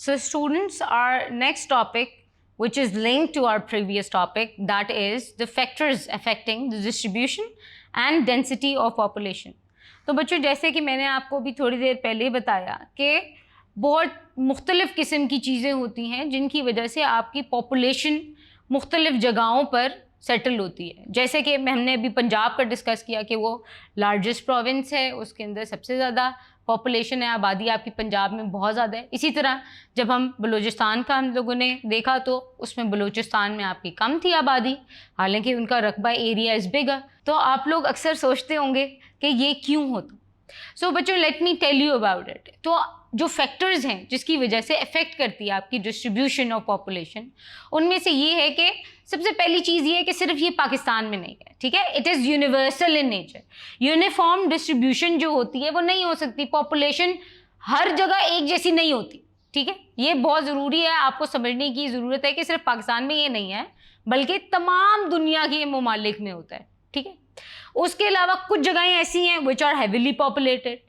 So students, our next topic, which is linked to our previous topic, that is the factors affecting the distribution and density of population. तो बच्चों, जैसे कि मैंने आपको भी थोड़ी देर पहले बताया कि बहुत मुख्तलिफ़ किस्म की चीज़ें होती हैं जिनकी वजह से आपकी पॉपुलेशन मुख्तलिफ़ जगहों पर सेटल होती है। जैसे कि हमने अभी पंजाब का डिस्कस किया कि वो लार्जेस्ट प्रोविंस है, उसके अंदर सबसे ज़्यादा पॉपुलेशन है, आबादी आपकी पंजाब में बहुत ज़्यादा है। इसी तरह जब हम बलूचिस्तान का हम लोगों ने देखा तो उसमें बलूचिस्तान में आपकी कम थी आबादी, हालांकि उनका रकबा एरिया इज़ बिगर। तो आप लोग अक्सर सोचते होंगे कि ये क्यों होता। सो बच्चों, let me tell you about it. तो जो फैक्टर्स हैं जिसकी वजह से अफेक्ट करती है आपकी डिस्ट्रीब्यूशन ऑफ पॉपुलेशन, उनमें से ये है कि सबसे पहली चीज़ ये है कि सिर्फ ये पाकिस्तान में नहीं है, ठीक है, it is universal in nature. Uniform distribution जो होती है वो नहीं हो सकती, पॉपुलेशन हर जगह एक जैसी नहीं होती, ठीक है। ये बहुत ज़रूरी है, आपको समझने की ज़रूरत है कि सिर्फ पाकिस्तान में ये नहीं है बल्कि तमाम दुनिया के ममालिक में होता है, ठीक है। उसके अलावा कुछ जगहें ऐसी हैं which are heavily populated,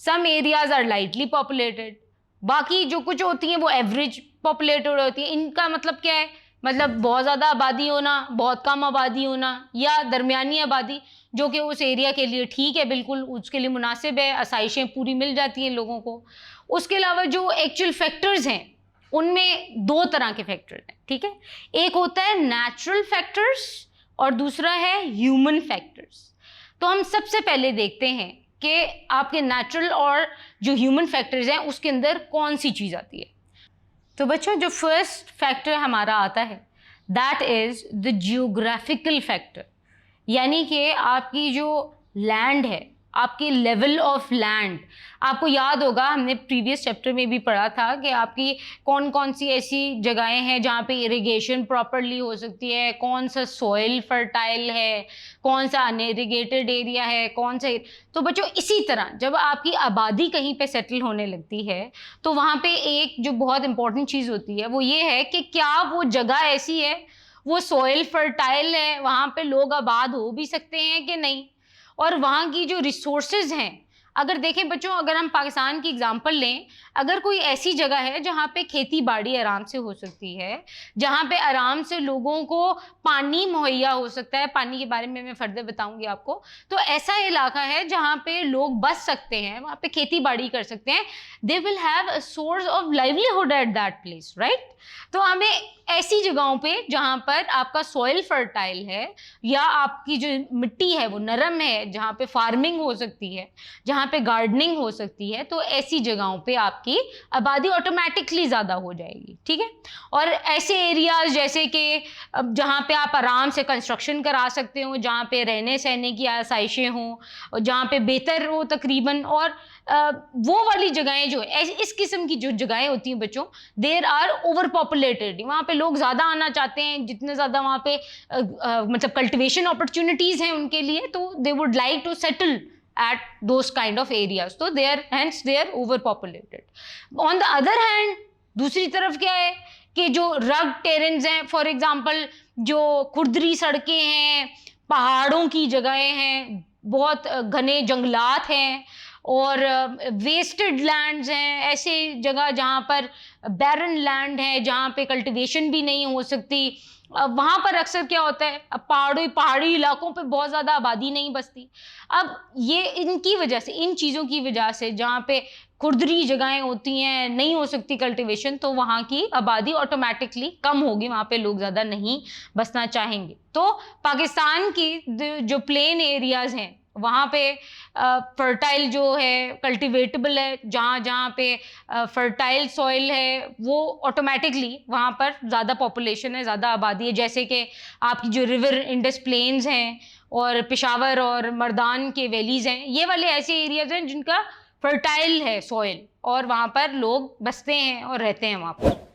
some areas are lightly populated, बाकी जो कुछ होती हैं वो एवरेज पॉपुलेटेड होती हैं। इनका मतलब क्या है? मतलब बहुत ज़्यादा आबादी होना, बहुत कम आबादी होना, या दरमियानी आबादी जो कि उस एरिया के लिए ठीक है, बिल्कुल उसके लिए मुनासिब है, आसाइशें पूरी मिल जाती हैं लोगों को। उसके अलावा जो एक्चुअल फैक्टर्स हैं उनमें दो तरह के फैक्टर्स हैं, ठीक है। एक होता है नेचुरल फैक्टर्स और दूसरा है ह्यूमन फैक्टर्स। तो हम सबसे पहले देखते हैं कि आपके नेचुरल और जो ह्यूमन फैक्टर्स हैं उसके अंदर कौन सी चीज़ आती है। तो बच्चों, जो फर्स्ट फैक्टर हमारा आता है that is the geographical factor, यानी कि आपकी जो लैंड है, आपकी लेवल ऑफ लैंड। आपको याद होगा हमने प्रीवियस चैप्टर में भी पढ़ा था कि आपकी कौन कौन सी ऐसी जगहें हैं जहाँ पे इरिगेशन प्रॉपरली हो सकती है, कौन सा सॉइल फर्टाइल है, कौन सा अनइरिगेटेड एरिया है, कौन सा। तो बच्चों, इसी तरह जब आपकी आबादी कहीं पे सेटल होने लगती है तो वहाँ पे एक जो बहुत इंपॉर्टेंट चीज़ होती है वो ये है कि क्या वो जगह ऐसी है, वो सॉइल फर्टाइल है, वहाँ पे लोग आबाद हो भी सकते हैं कि नहीं, और वहाँ की जो रिसोर्सेज हैं। अगर देखें बच्चों, अगर हम पाकिस्तान की एग्जांपल लें, अगर कोई ऐसी जगह है जहाँ पे खेती बाड़ी आराम से हो सकती है, जहाँ पे आराम से लोगों को पानी मुहैया हो सकता है, पानी के बारे में मैं फर्दर बताऊंगी आपको, तो ऐसा इलाका है जहाँ पे लोग बस सकते हैं, वहाँ पे खेती बाड़ी कर सकते हैं, they will have a source of livelihood at that place, right. तो हमें ऐसी जगहों पे जहाँ पर आपका सॉइल फर्टाइल है या आपकी जो मिट्टी है वो नरम है, जहाँ पे फार्मिंग हो सकती है, जहाँ पे गार्डनिंग हो सकती है, तो ऐसी जगहों पे आपकी आबादी ऑटोमेटिकली ज़्यादा हो जाएगी, ठीक है। और ऐसे एरियाज जैसे कि जहाँ पे आप आराम से कंस्ट्रक्शन करा सकते हो, जहाँ पे रहने सहने की आसाइशें हों और जहाँ पे बेहतर हो तकरीबन, और वो वाली जगहें जो इस किस्म की जो जगहें होती हैं बच्चों, देर आर ओवर पॉपुलेटेड। वहाँ पे लोग ज़्यादा आना चाहते हैं, जितने ज़्यादा वहाँ पे मतलब कल्टिवेशन अपॉर्चुनिटीज़ हैं उनके लिए, तो they would like to settle at those kind of areas, so hence they are overpopulated. On the other hand, दूसरी तरफ क्या है कि जो रग टेरेन्स हैं, फॉर एग्जांपल जो खुरदरी सड़कें हैं, पहाड़ों की जगहें हैं, बहुत घने जंगलात हैं और वेस्टेड लैंड्स हैं, ऐसे जगह जहाँ पर बैरन लैंड है, जहाँ पे कल्टिवेशन भी नहीं हो सकती, वहाँ पर अक्सर क्या होता है, पहाड़ी इलाकों पे बहुत ज़्यादा आबादी नहीं बसती। अब ये इनकी वजह से, इन चीज़ों की वजह से, जहाँ पे खुरदरी जगहें होती हैं, नहीं हो सकती कल्टिवेशन, तो वहाँ की आबादी ऑटोमेटिकली कम होगी, वहाँ पे लोग ज़्यादा नहीं बसना चाहेंगे। तो पाकिस्तान की जो प्लेन एरियाज़ हैं वहाँ पे फर्टाइल जो है, कल्टिवेटेबल है, जहाँ जहाँ पे फर्टाइल सॉइल है, वो ऑटोमेटिकली वहाँ पर ज़्यादा पॉपुलेशन है, ज़्यादा आबादी है। जैसे कि आपकी जो रिवर इंडस प्लेन्स हैं और पेशावर और मर्दान के वैलीज़ हैं, ये वाले ऐसे एरियाज हैं जिनका फर्टाइल है सॉइल और वहाँ पर लोग बसते हैं और रहते हैं वहाँ पर।